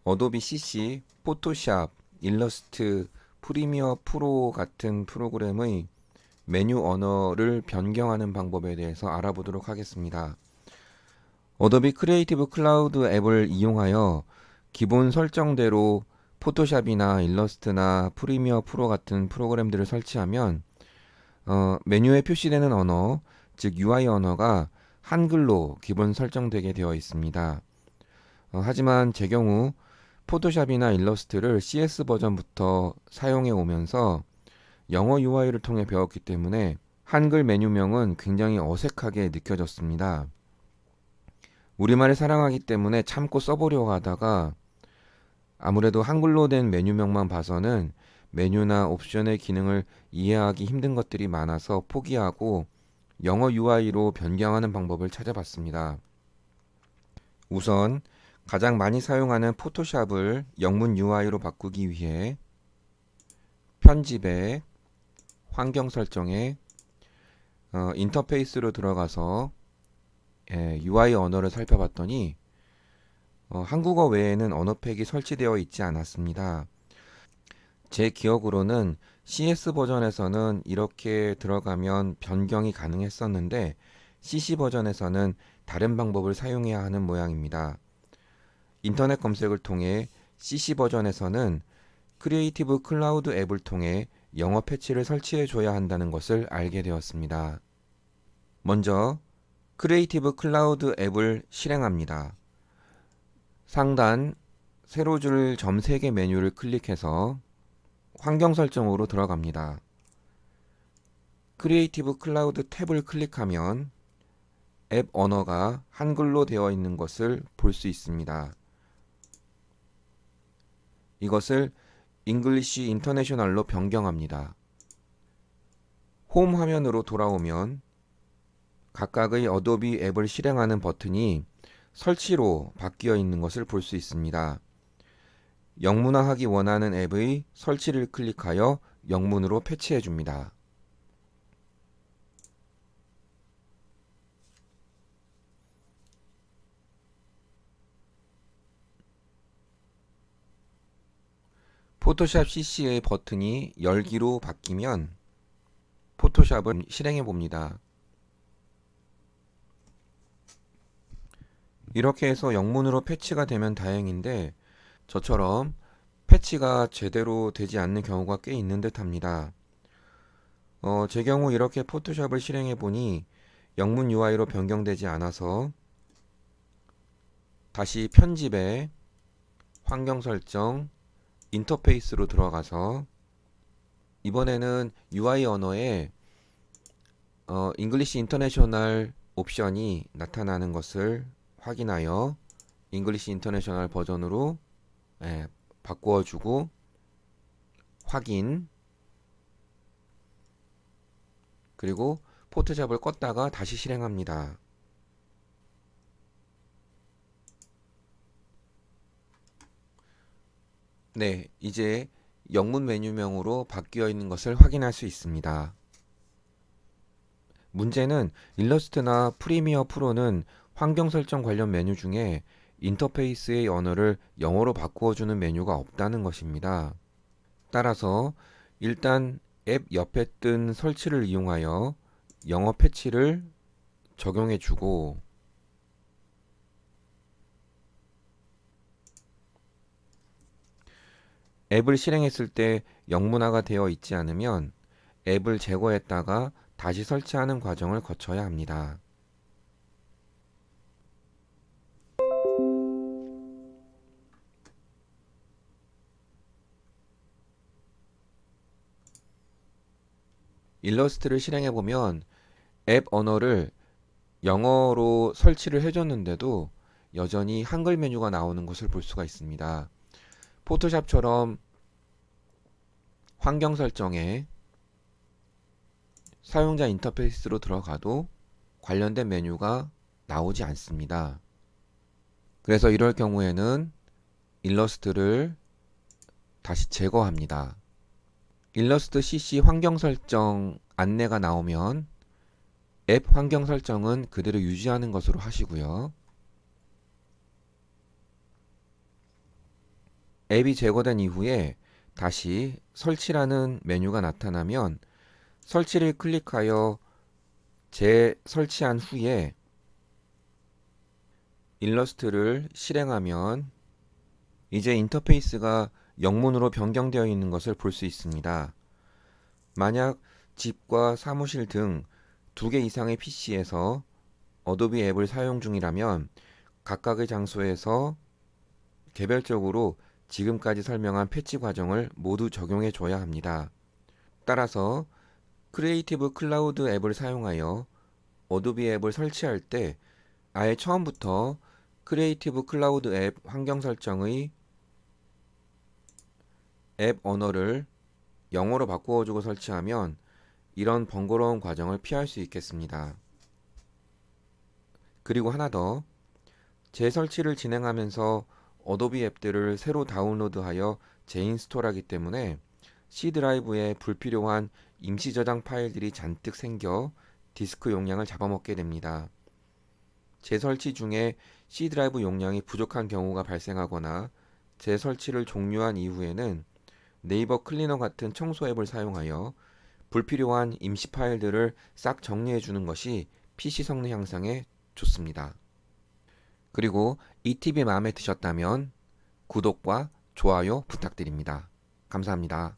어도비 CC, 포토샵, 일러스트, 프리미어 프로 같은 프로그램의 메뉴 언어를 변경하는 방법에 대해서 알아보도록 하겠습니다. 어도비 크리에이티브 클라우드 앱을 이용하여 기본 설정대로 포토샵이나 일러스트나 프리미어 프로 같은 프로그램들을 설치하면 메뉴에 표시되는 언어, 즉 UI 언어가 한글로 기본 설정되게 되어 있습니다. 하지만 제 경우 포토샵이나 일러스트를 CS 버전부터 사용해 오면서 영어 UI를 통해 배웠기 때문에 한글 메뉴명은 굉장히 어색하게 느껴졌습니다. 우리말을 사랑하기 때문에 참고 써보려고 하다가 아무래도 한글로 된 메뉴명만 봐서는 메뉴나 옵션의 기능을 이해하기 힘든 것들이 많아서 포기하고 영어 UI로 변경하는 방법을 찾아봤습니다. 우선 가장 많이 사용하는 포토샵을 영문 UI로 바꾸기 위해 편집에 환경 설정에 인터페이스로 들어가서 UI 언어를 살펴봤더니 한국어 외에는 언어팩이 설치되어 있지 않았습니다. 제 기억으로는 CS 버전에서는 이렇게 들어가면 변경이 가능했었는데 CC 버전에서는 다른 방법을 사용해야 하는 모양입니다. 인터넷 검색을 통해 CC 버전에서는 크리에이티브 클라우드 앱을 통해 영어 패치를 설치해 줘야 한다는 것을 알게 되었습니다. 먼저 크리에이티브 클라우드 앱을 실행합니다. 상단 세로줄 점 3개 메뉴를 클릭해서 환경 설정으로 들어갑니다. 크리에이티브 클라우드 탭을 클릭하면 앱 언어가 한글로 되어 있는 것을 볼 수 있습니다. 이것을 잉글리시 인터내셔널로 변경합니다. 홈 화면으로 돌아오면 각각의 어도비 앱을 실행하는 버튼이 설치로 바뀌어 있는 것을 볼 수 있습니다. 영문화하기 원하는 앱의 설치를 클릭하여 영문으로 패치해 줍니다. 포토샵 CC의 버튼이 열기로 바뀌면 포토샵을 실행해 봅니다. 이렇게 해서 영문으로 패치가 되면 다행인데 저처럼 패치가 제대로 되지 않는 경우가 꽤 있는 듯 합니다. 제 경우 이렇게 포토샵을 실행해 보니 영문 UI로 변경되지 않아서 다시 편집에 환경 설정 인터페이스로 들어가서 이번에는 UI 언어에 잉글리시 인터내셔널 옵션이 나타나는 것을 확인하여 잉글리시 인터내셔널 버전으로 바꾸어주고 확인 그리고 포토샵을 껐다가 다시 실행합니다. 네, 이제 영문 메뉴명으로 바뀌어 있는 것을 확인할 수 있습니다. 문제는 일러스트나 프리미어 프로는 환경 설정 관련 메뉴 중에 인터페이스의 언어를 영어로 바꾸어주는 메뉴가 없다는 것입니다. 따라서 일단 앱 옆에 뜬 설치를 이용하여 영어 패치를 적용해주고 앱을 실행했을 때 영문화가 되어 있지 않으면 앱을 제거했다가 다시 설치하는 과정을 거쳐야 합니다. 일러스트를 실행해 보면 앱 언어를 영어로 설치를 해줬는데도 여전히 한글 메뉴가 나오는 것을 볼 수가 있습니다. 포토샵처럼 환경 설정에 사용자 인터페이스로 들어가도 관련된 메뉴가 나오지 않습니다. 그래서 이럴 경우에는 일러스트를 다시 제거합니다. 일러스트 CC 환경 설정 안내가 나오면 앱 환경 설정은 그대로 유지하는 것으로 하시고요. 앱이 제거된 이후에 다시 설치라는 메뉴가 나타나면 설치를 클릭하여 재설치한 후에 일러스트를 실행하면 이제 인터페이스가 영문으로 변경되어 있는 것을 볼 수 있습니다. 만약 집과 사무실 등 2개 이상의 PC에서 어도비 앱을 사용 중이라면 각각의 장소에서 개별적으로 지금까지 설명한 패치 과정을 모두 적용해 줘야 합니다. 따라서 크리에이티브 클라우드 앱을 사용하여 어도비 앱을 설치할 때 아예 처음부터 크리에이티브 클라우드 앱 환경 설정의 앱 언어를 영어로 바꾸어주고 설치하면 이런 번거로운 과정을 피할 수 있겠습니다. 그리고 하나 더, 재설치를 진행하면서 어도비 앱들을 새로 다운로드하여 재인스톨하기 때문에 C 드라이브에 불필요한 임시 저장 파일들이 잔뜩 생겨 디스크 용량을 잡아먹게 됩니다. 재설치 중에 C 드라이브 용량이 부족한 경우가 발생하거나 재설치를 종료한 이후에는 네이버 클리너 같은 청소 앱을 사용하여 불필요한 임시 파일들을 싹 정리해 주는 것이 PC 성능 향상에 좋습니다. 그리고 이 팁이 마음에 드셨다면 구독과 좋아요 부탁드립니다. 감사합니다.